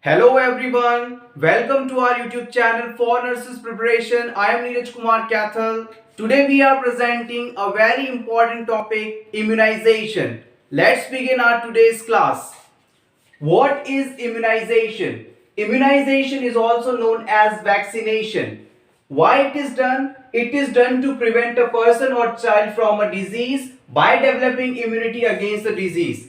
Hello everyone, welcome to our YouTube channel for nurses preparation. I am Neeraj Kumar Kathal. Today we are presenting a very important topic, immunization. Let's begin our today's class. What is immunization? Immunization is also known as vaccination. Why it is done? It is done to prevent a person or child from a disease by developing immunity against the disease.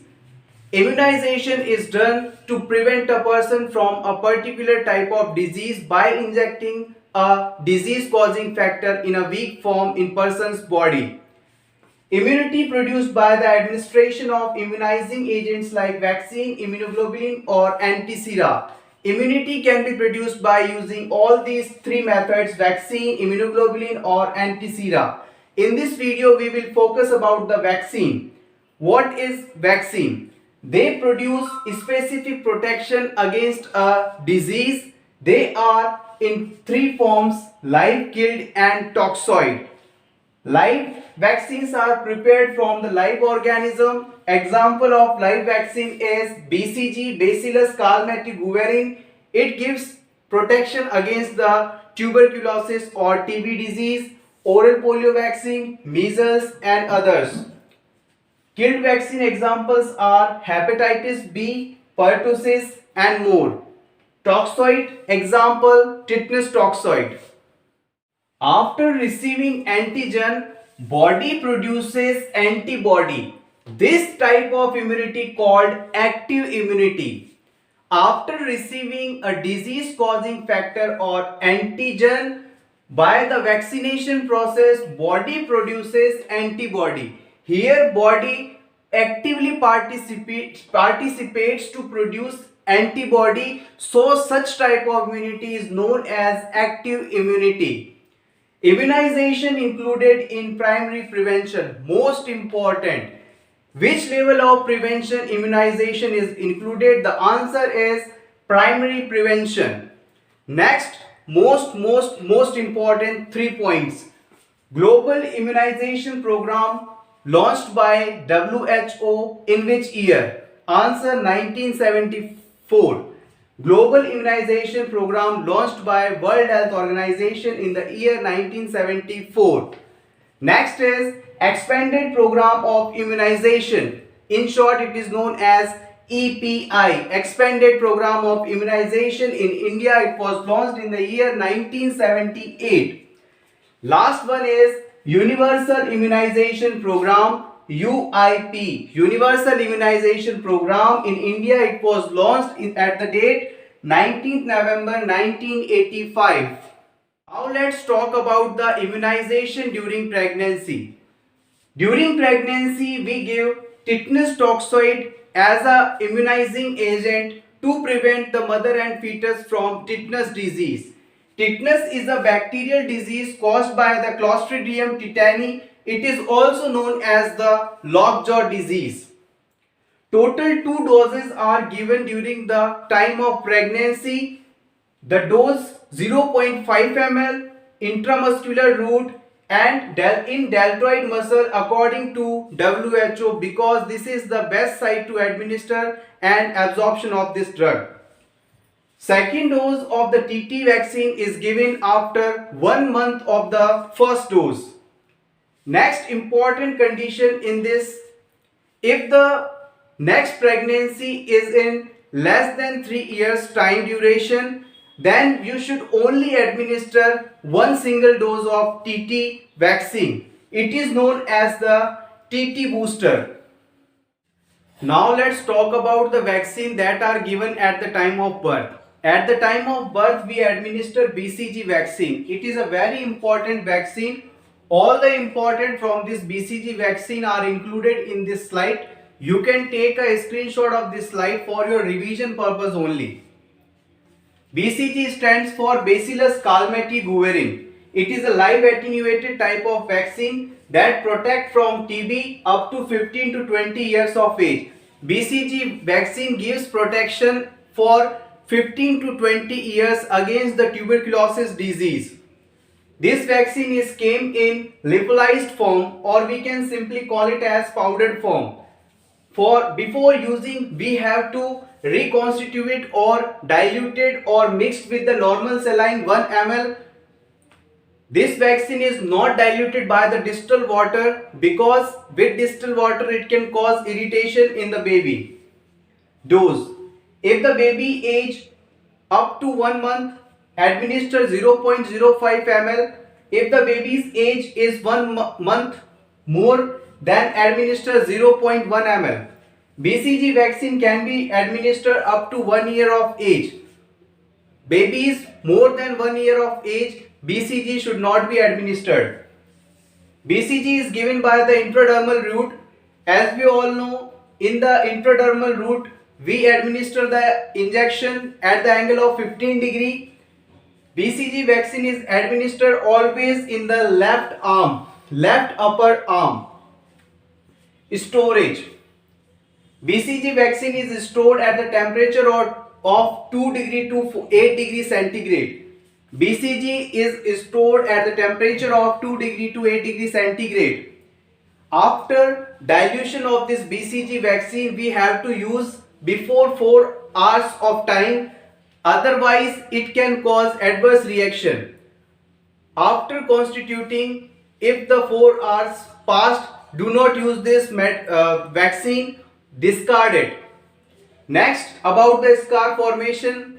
Immunization is done to prevent a person from a particular type of disease by injecting a disease causing factor in a weak form in person's body. Immunity produced by the administration of immunizing agents like vaccine, immunoglobulin or anti-sera. Immunity can be produced by using all these three methods: vaccine, immunoglobulin or anti-sera. In this video we will focus about the vaccine. What is vaccine? They produce specific protection against a disease. They are in three forms: live, killed and toxoid. Live vaccines are prepared from the live organism. Example of live vaccine is BCG, Bacillus calmette-guerin. It gives protection against the tuberculosis or TB disease, oral polio vaccine, measles and others. Killed vaccine examples are hepatitis B, pertussis and more. Toxoid example tetanus toxoid. After receiving antigen, body produces antibody. This type of immunity called active immunity. After receiving a disease causing factor or antigen, by the vaccination process, body produces antibody. Here body actively participates to produce antibody, so such type of immunity is known as active immunity. Immunization included in primary prevention, most important. Which level of prevention immunization is included? The answer is primary prevention. Next, most important 3 points. Global immunization program launched by WHO in which year? Answer 1974. Global immunization program launched by World Health Organization in the year 1974. Next is expanded program of immunization. In short, it is known as EPI, expanded program of immunization. In India, it was launched in the year 1978. Last one is Universal Immunization Program, UIP. Universal Immunization Program in India, it was launched at the date 19th November 1985. Now let's talk about the immunization during pregnancy. During pregnancy, we give tetanus toxoid as a immunizing agent to prevent the mother and fetus from tetanus disease. Tetanus is a bacterial disease caused by the Clostridium tetani. It is also known as the lockjaw disease. Total 2 doses are given during the time of pregnancy. The dose 0.5 ml intramuscular route and in deltoid muscle according to WHO, because this is the best site to administer and absorption of this drug. Second dose of the TT vaccine is given after 1 month of the first dose. Next important condition in this: if the next pregnancy is in less than 3 years time duration, then you should only administer one single dose of TT vaccine. It is known as the TT booster. Now let's talk about the vaccine that are given at the time of birth. At the time of birth, we administer BCG vaccine. It is a very important vaccine. All the important from this BCG vaccine are included in this slide. You can take a screenshot of this slide for your revision purpose only. BCG stands for Bacillus calmette-guerin. It is a live attenuated type of vaccine that protect from TB up to 15 to 20 years of age. BCG vaccine gives protection for 15 to 20 years against the tuberculosis disease. This vaccine came in lyophilized form, or we can simply call it as powdered form. Before using, we have to reconstituted or diluted or mixed with the normal saline 1 ml. This vaccine is not diluted by the distilled water because with distilled water it can cause irritation in the baby. Dose: if the baby age up to 1 month, administer 0.05 ml. If the baby's age is 1 month more, then administer 0.1 ml. BCG vaccine can be administered up to 1 year of age. Babies more than 1 year of age, BCG should not be administered. BCG is given by the intradermal route. As we all know, in the intradermal route, we administer the injection at the angle of 15 degree. BCG vaccine is administered always in the left arm, left upper arm. Storage: BCG vaccine is stored at the temperature of 2 degree to 8 degree centigrade. BCG is stored at the temperature of 2 degree to 8 degree centigrade. After dilution of this BCG vaccine, we have to use before 4 hours of time, otherwise it can cause adverse reaction. After constituting, if the 4 hours passed, do not use this vaccine, discard it. Next, about the scar formation.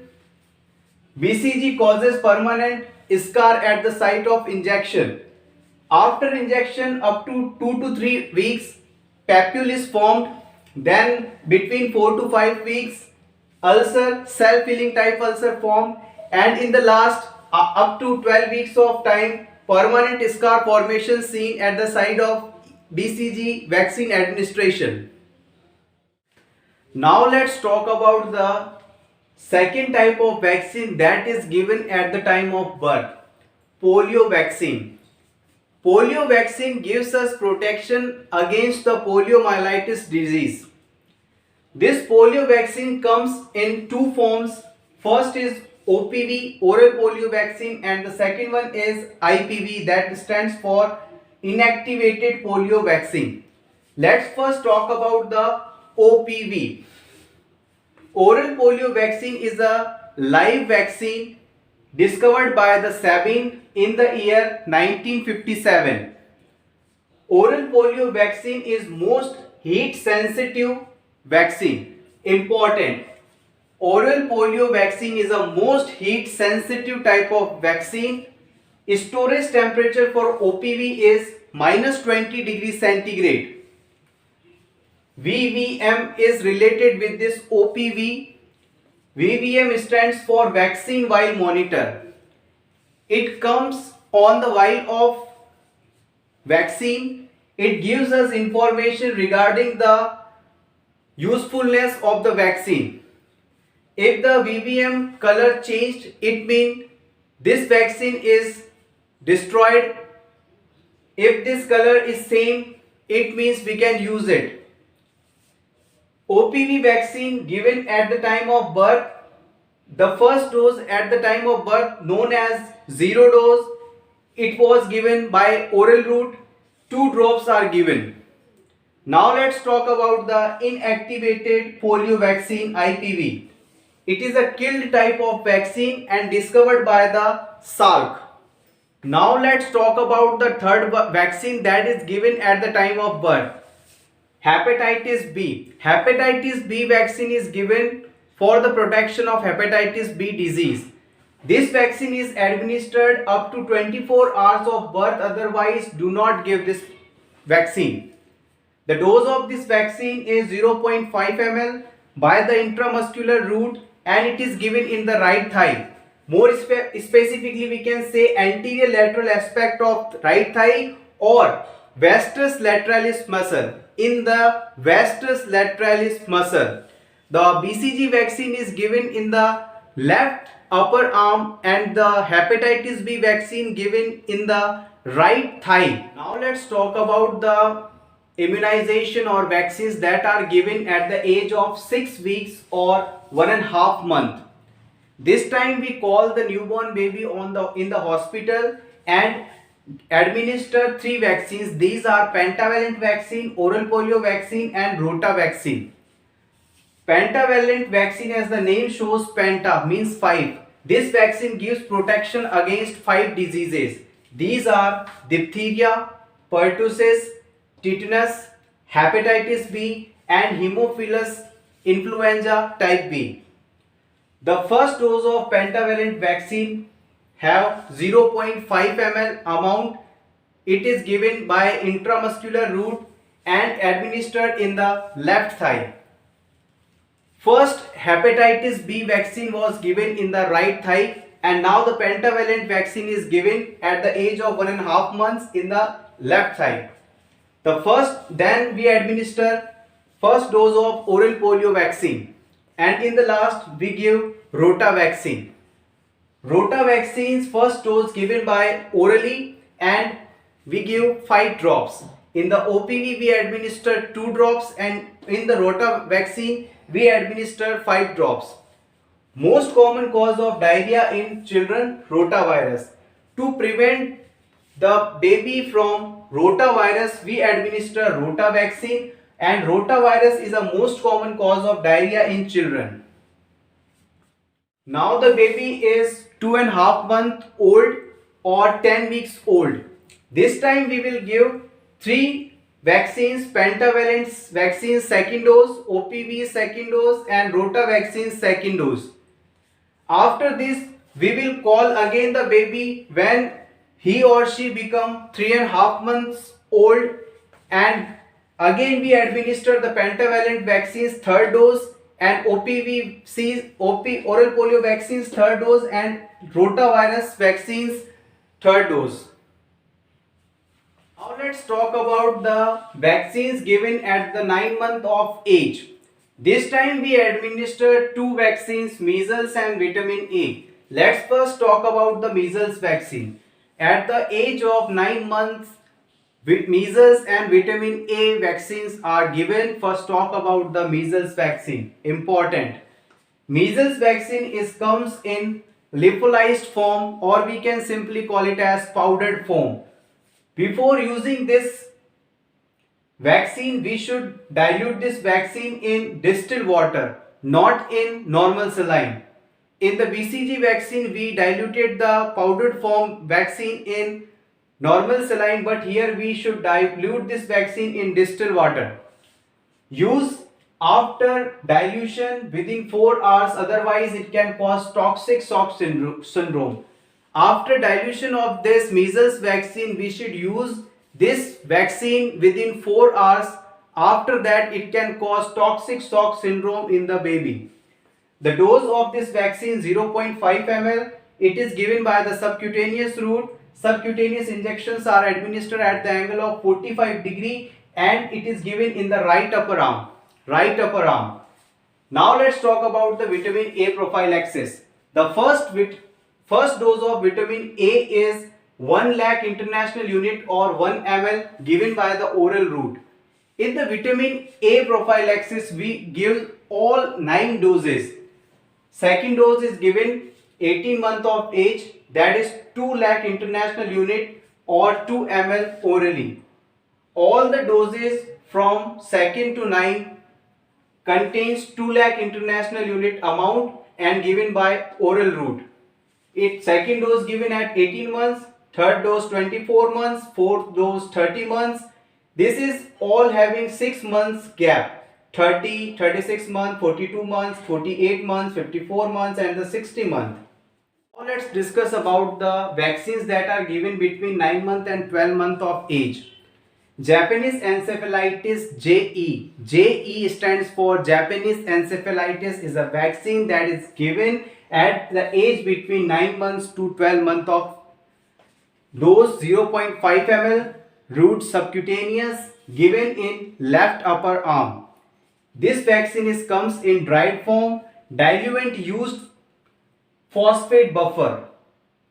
BCG causes permanent scar at the site of injection. After injection up to 2 to 3 weeks, papule is formed. Then between 4 to 5 weeks, ulcer, self-healing type ulcer formed. And in the last up to 12 weeks of time, permanent scar formation seen at the site of BCG vaccine administration. Now let's talk about the second type of vaccine that is given at the time of birth. Polio vaccine. Polio vaccine gives us protection against the poliomyelitis disease. This polio vaccine comes in two forms. First is OPV, oral polio vaccine, and the second one is IPV, that stands for inactivated polio vaccine. Let's first talk about the OPV. Oral polio vaccine is a live vaccine discovered by the Sabin in the year 1957. Oral polio vaccine is most heat sensitive vaccine. Important. Oral polio vaccine is a most heat sensitive type of vaccine. Storage temperature for OPV is -20 degrees centigrade. VVM is related with this OPV. VVM stands for vaccine while monitor. It comes on the vial of vaccine. It gives us information regarding the usefulness of the vaccine. If the VVM color changed, it means this vaccine is destroyed. If this color is same, it means we can use it. OPV vaccine given at the time of birth. The first dose at the time of birth, known as zero dose, it was given by oral route. 2 drops are given. Now let's talk about the inactivated polio vaccine, IPV. It is a killed type of vaccine and discovered by the Salk. Now let's talk about the third vaccine that is given at the time of birth. Hepatitis B. Hepatitis B vaccine is given for the protection of hepatitis B disease. This vaccine is administered up to 24 hours of birth, otherwise do not give this vaccine. The dose of this vaccine is 0.5 ml by the intramuscular route and it is given in the right thigh. More specifically, we can say anterior lateral aspect of right thigh or vastus lateralis muscle. In the vastus lateralis muscle. The BCG vaccine is given in the left upper arm and the hepatitis B vaccine given in the right thigh. Now let's talk about the immunization or vaccines that are given at the age of 6 weeks or 1.5 months. This time we call the newborn baby in the hospital and administer 3 vaccines. These are pentavalent vaccine, oral polio vaccine and rota vaccine. Pentavalent vaccine, as the name shows, penta means 5. This vaccine gives protection against 5 diseases. These are diphtheria, pertussis, tetanus, hepatitis B and Haemophilus influenza type B. The first dose of pentavalent vaccine have 0.5 ml amount. It is given by intramuscular route and administered in the left thigh. First hepatitis B vaccine was given in the right thigh, and now the pentavalent vaccine is given at the age of 1.5 months in the left thigh. Then we administer first dose of oral polio vaccine, and in the last we give rota vaccine. Rota vaccine's first dose given by orally, and we give 5 drops. In the OPV we administer 2 drops, and in the rota vaccine we administer 5 drops. Most common cause of diarrhea in children, rotavirus. To prevent the baby from rotavirus, we administer rota vaccine, and rotavirus is the most common cause of diarrhea in children. Now the baby is 2.5 months old or 10 weeks old. This time we will give 3 vaccines: pentavalent vaccine second dose, OPV second dose and rota vaccine second dose. After this we will call again the baby when he or she become 3.5 months old, and again we administer the pentavalent vaccines third dose and oral polio vaccines third dose and rotavirus vaccines third dose. Now let's talk about the vaccines given at the 9 month of age. This time we administer 2 vaccines, measles and vitamin A. Let's first talk about the measles vaccine. At the age of 9 months, measles and vitamin A vaccines are given. First talk about the measles vaccine. Important. Measles vaccine comes in lyophilized form, or we can simply call it as powdered form. Before using this vaccine, we should dilute this vaccine in distilled water, not in normal saline. In the BCG vaccine, we diluted the powdered form vaccine in normal saline, but here we should dilute this vaccine in distilled water. Use after dilution within 4 hours, otherwise it can cause toxic shock syndrome. After dilution of this measles vaccine, we should use this vaccine within 4 hours. After that, it can cause toxic shock syndrome in the baby. The dose of this vaccine 0.5 ml. It is given by the subcutaneous route. Subcutaneous injections are administered at the angle of 45 degree, and it is given in the right upper arm. Now let's talk about the vitamin A prophylaxis. The first dose of vitamin A is 1 lakh international unit or 1 ml given by the oral route. In the vitamin A prophylaxis, we give all 9 doses. Second dose is given 18 months of age, that is 2 lakh international unit or 2 ml orally. All the doses from 2nd to 9 contains 2 lakh international unit amount and given by oral route. Second dose given at 18 months, third dose 24 months, fourth dose 30 months. This is all having 6 months gap: 30, 36 months, 42 months, 48 months, 54 months and the 60 month. Now let's discuss about the vaccines that are given between 9 month and 12 month of age. Japanese encephalitis JE. JE stands for Japanese encephalitis, is a vaccine that is given at the age between 9 months to 12 months of dose 0.5 ml, route subcutaneous, given in left upper arm. This vaccine comes in dried form. Diluent used phosphate buffer.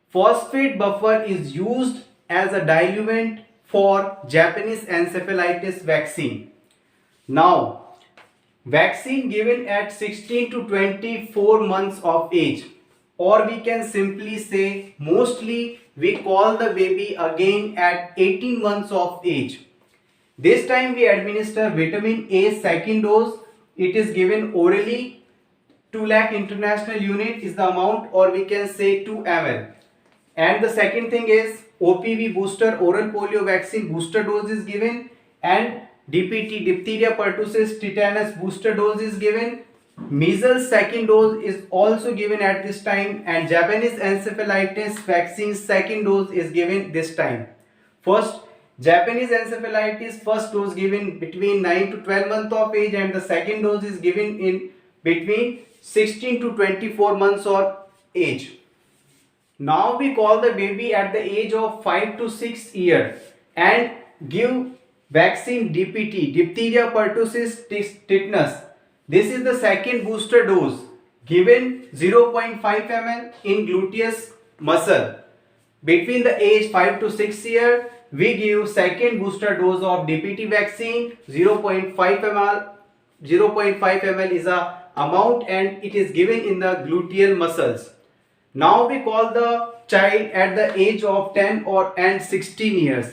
Phosphate buffer is used as a diluent for Japanese encephalitis vaccine. Now, vaccine given at 16 to 24 months of age, or we can simply say mostly we call the baby again at 18 months of age. This time we administer vitamin A second dose, it is given orally. 2 lakh international unit is the amount, or we can say 2 ml. And the second thing is OPV booster, oral polio vaccine booster dose is given, and DPT, diphtheria pertussis tetanus booster dose is given. Measles second dose is also given at this time, and Japanese encephalitis vaccine second dose is given this time. First, Japanese encephalitis first dose given between 9 to 12 months of age, and the second dose is given in between 16 to 24 months of age. Now we call the baby at the age of 5 to 6 years and give vaccine DPT, diphtheria pertussis tetanus. This is the second booster dose given 0.5 ml in gluteus muscle. Between the age 5 to 6 year, we give second booster dose of DPT vaccine 0.5 ml. 0.5 ml is a amount, and it is given in the gluteal muscles. Now we call the child at the age of 10 and 16 years.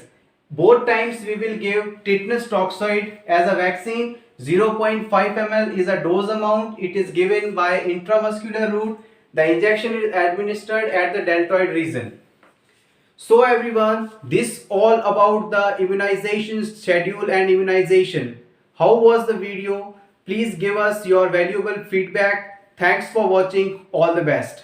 Both times we will give tetanus toxoid as a vaccine. 0.5 ml is a dose amount. It is given by intramuscular route. The injection is administered at the deltoid region. So everyone, this all about the immunization schedule and immunization. How was the video? Please give us your valuable feedback. Thanks for watching. All the best.